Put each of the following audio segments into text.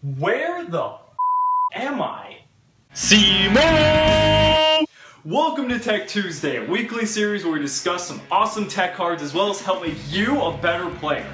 Where the am I? Cimoooooooo! Welcome to Tech Tuesday, a weekly series where we discuss some awesome tech cards as well as help make you a better player.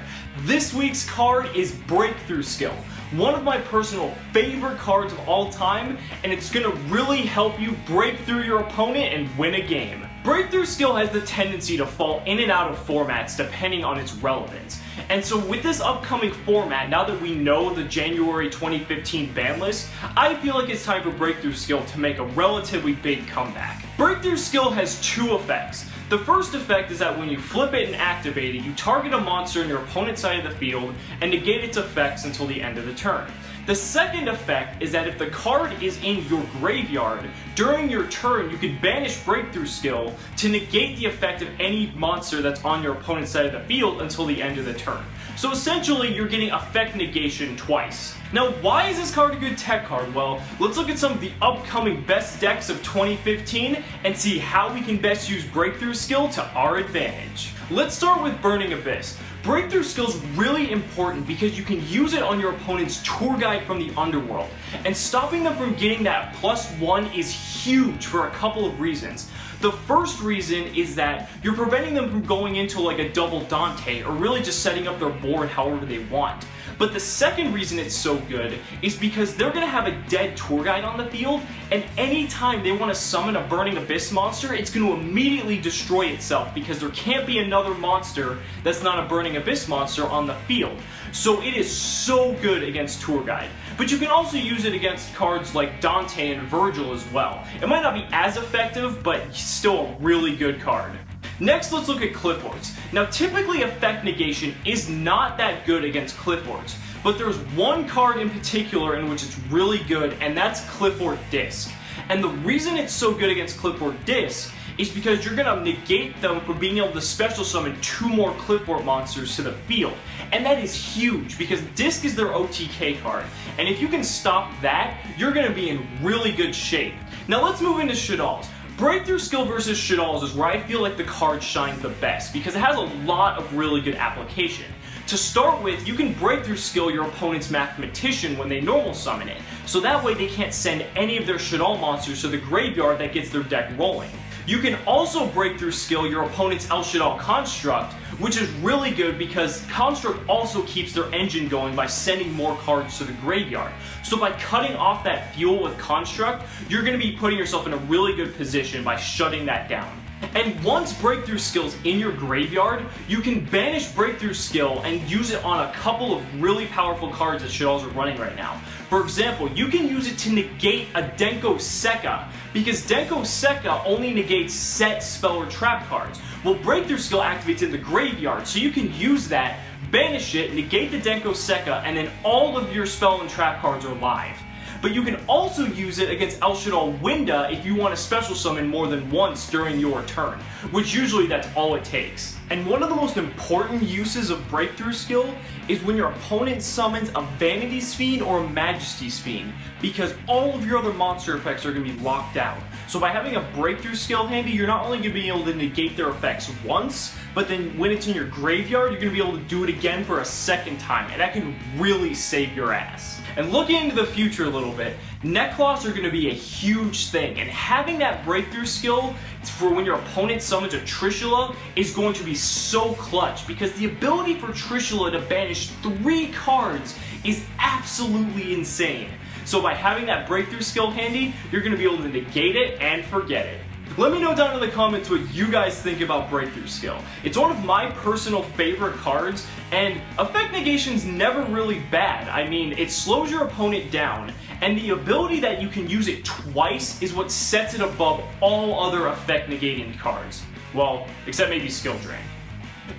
This week's card is Breakthrough Skill, one of my personal favorite cards of all time, and it's going to really help you break through your opponent and win a game. Breakthrough Skill has the tendency to fall in and out of formats depending on its relevance. And so with this upcoming format, now that we know the January 2015 ban list, I feel like it's time for Breakthrough Skill to make a relatively big comeback. Breakthrough Skill has two effects. The first effect is that when you flip it and activate it, you target a monster in your opponent's side of the field and negate its effects until the end of the turn. The second effect is that if the card is in your graveyard, during your turn you can banish Breakthrough Skill to negate the effect of any monster that's on your opponent's side of the field until the end of the turn. So essentially you're getting effect negation twice. Now why is this card a good tech card? Well, let's look at some of the upcoming best decks of 2015 and see how we can best use Breakthrough Skill to our advantage. Let's start with Burning Abyss. Breakthrough Skill is really important because you can use it on your opponent's tour guide from the underworld, and stopping them from getting that +1 is huge for a couple of reasons. The first reason is that you're preventing them from going into like a double Dante or really just setting up their board however they want. But the second reason it's so good is because they're going to have a dead tour guide on the field, and anytime they want to summon a Burning Abyss monster, it's going to immediately destroy itself because there can't be another monster that's not a Burning Abyss monster on the field. So it is so good against tour guide. But you can also use it against cards like Dante and Vergil as well. It might not be as effective, but still a really good card. Next, let's look at Clifford's. Now, typically effect negation is not that good against Clifford's, but there's one card in particular in which it's really good, and that's Clifford Disc. And the reason it's so good against Clifford Disc is because you're going to negate them from being able to special summon 2 more Clifford monsters to the field. And that is huge because Disc is their OTK card, and if you can stop that, you're going to be in really good shape. Now let's move into Shadalls. Breakthrough Skill versus Shadalls is where I feel like the card shines the best because it has a lot of really good application. To start with, you can Breakthrough Skill your opponent's Mathematician when they normal summon it, so that way they can't send any of their Shadall monsters to the graveyard that gets their deck rolling. You can also Breakthrough Skill your opponent's El Shadal Construct, which is really good because Construct also keeps their engine going by sending more cards to the graveyard. So by cutting off that fuel with Construct, you're going to be putting yourself in a really good position by shutting that down. And once Breakthrough Skill's in your graveyard, you can banish Breakthrough Skill and use it on a couple of really powerful cards that Shadalls are running right now. For example, you can use it to negate a Decoseka, because Decoseka only negates set spell or trap cards. Well, Breakthrough Skill activates in the graveyard, so you can use that, banish it, negate the Decoseka, and then all of your spell and trap cards are live. But you can also use it against El Shadal Winda if you want to special summon more than once during your turn, which usually that's all it takes. And one of the most important uses of Breakthrough Skill is when your opponent summons a Vanity Speed or a Majesty Speed, because all of your other monster effects are going to be locked out. So by having a Breakthrough Skill handy, you're not only going to be able to negate their effects once, but then when it's in your graveyard, you're going to be able to do it again for a second time, and that can really save your ass. And looking into the future a little bit, Neckclaws are going to be a huge thing, and having that Breakthrough Skill for when your opponent summons a Trishula is going to be so clutch, because the ability for Trishula to banish 3 cards is absolutely insane. So by having that Breakthrough Skill handy, you're going to be able to negate it and forget it. Let me know down in the comments what you guys think about Breakthrough Skill. It's one of my personal favorite cards, and effect negation's never really bad. I mean, it slows your opponent down, and the ability that you can use it twice is what sets it above all other effect negating cards. Well, except maybe Skill Drain.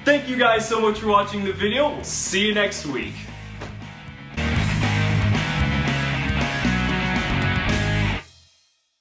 Thank you guys so much for watching the video. We'll see you next week.